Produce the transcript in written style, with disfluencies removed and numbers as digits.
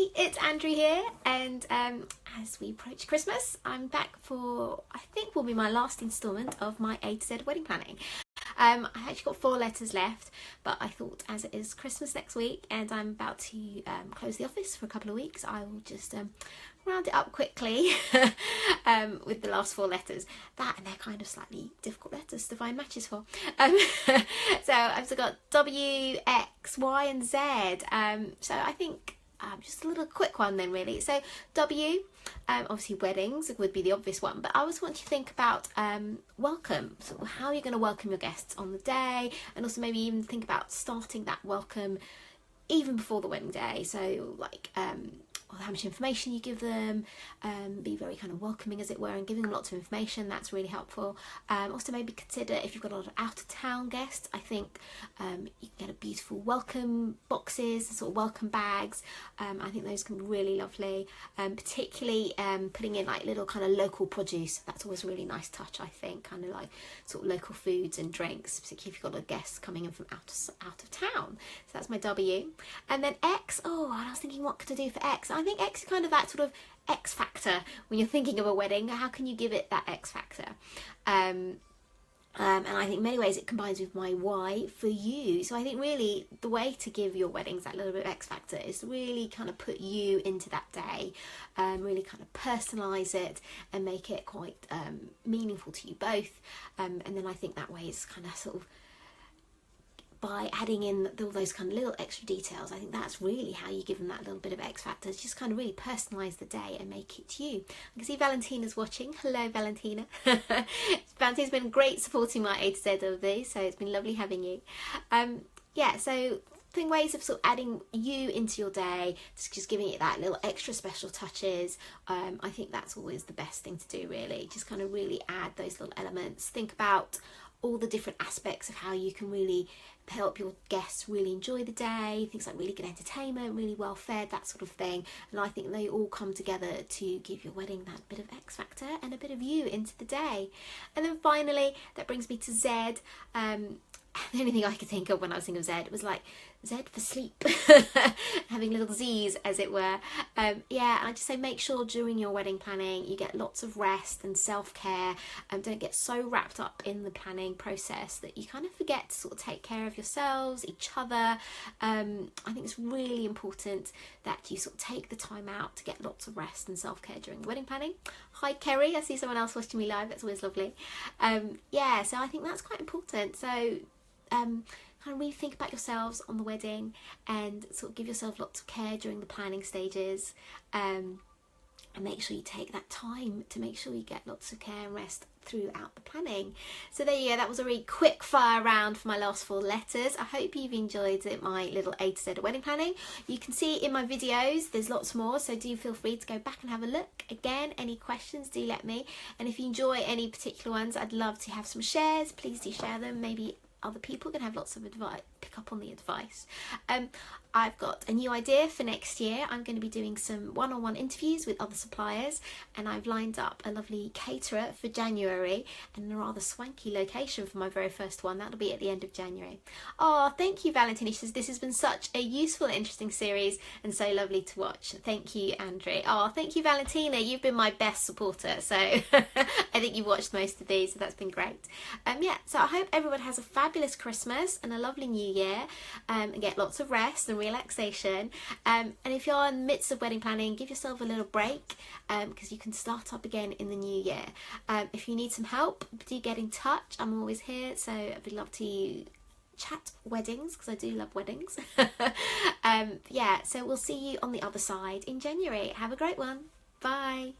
Hi, it's Andrew here, and as we approach Christmas, I'm back for, I think will be my last instalment of my A to Z wedding planning. I've actually got 4 letters left, but I thought as it is Christmas next week and I'm about to close the office for a couple of weeks, I will just round it up quickly with the last 4 letters. That, and they're kind of slightly difficult letters to find matches for. So I've still got W, X, Y and Z. So I think just a little quick one then really. So W, obviously weddings would be the obvious one, but I always want you to think about welcome, so how you're going to welcome your guests on the day, and also maybe even think about starting that welcome even before the wedding day. So like how much information you give them, be very kind of welcoming as it were, and giving them lots of information, that's really helpful. Also maybe consider if you've got a lot of out of town guests, I think you can get a beautiful welcome boxes, sort of welcome bags. I think those can be really lovely, particularly putting in like little kind of local produce. That's always a really nice touch, I think, kind of like sort of local foods and drinks, particularly if you've got a guest coming in from out of town. So that's my W. And then X, I was thinking what could I do for X? I think X is kind of that sort of X factor when you're thinking of a wedding. How can you give it that X factor? And I think in many ways it combines with my Y for you. So I think really the way to give your weddings that little bit of X factor is to really kind of put you into that day, really kind of personalise it and make it quite meaningful to you both. And then I think that way is kind of sort of, by adding in all those kind of little extra details, I think that's really how you give them that little bit of X factor. Just kind of really personalise the day and make it you. I can see Valentina's watching. Hello, Valentina. Valentina's been great supporting my A to Z of these, so it's been lovely having you. Yeah, so ways of sort of adding you into your day, just giving it that little extra special touches. I think that's always the best thing to do, really. Just kind of really add those little elements. Think about all the different aspects of how you can really help your guests really enjoy the day, things like really good entertainment, really well fed, that sort of thing. And I think they all come together to give your wedding that bit of X factor and a bit of you into the day. And then finally, that brings me to Z. The only thing I could think of when I was thinking of Z was like Z for sleep, having little Z's as it were. Yeah, and I just say make sure during your wedding planning you get lots of rest and self-care, and don't get so wrapped up in the planning process that you kind of forget to sort of take care of yourselves, each other. I think it's really important that you sort of take the time out to get lots of rest and self-care during the wedding planning. Hi Kerry, I see someone else watching me live, that's always lovely. Yeah, so I think that's quite important. So kind of really think about yourselves on the wedding and sort of give yourself lots of care during the planning stages, and make sure you take that time to make sure you get lots of care and rest throughout the planning. So there you go, that was a really quick fire round for my last 4 letters. I hope you've enjoyed it, my little A to Z wedding planning. You can see in my videos there's lots more, so do feel free to go back and have a look. Again, any questions, do let me, and if you enjoy any particular ones, I'd love to have some shares. Please do share them. Maybe other people can have lots of advice, pick up on the advice. I've got a new idea for next year. I'm going to be doing some one-on-one interviews with other suppliers, and I've lined up a lovely caterer for January and a rather swanky location for my very first one. That'll be at the end of January. Oh, thank you, Valentina. She says this has been such a useful and interesting series and so lovely to watch. Thank you, Andrew. Oh, thank you, Valentina. You've been my best supporter, so I think you've watched most of these, so that's been great. Yeah, so I hope everyone has a fabulous Christmas and a lovely New Year, and get lots of rest and relaxation. And if you're in the midst of wedding planning, give yourself a little break, because you can start up again in the new year. If you need some help, do get in touch. I'm always here, so I'd love to chat weddings, because I do love weddings. Yeah, so we'll see you on the other side in January. Have a great one. Bye.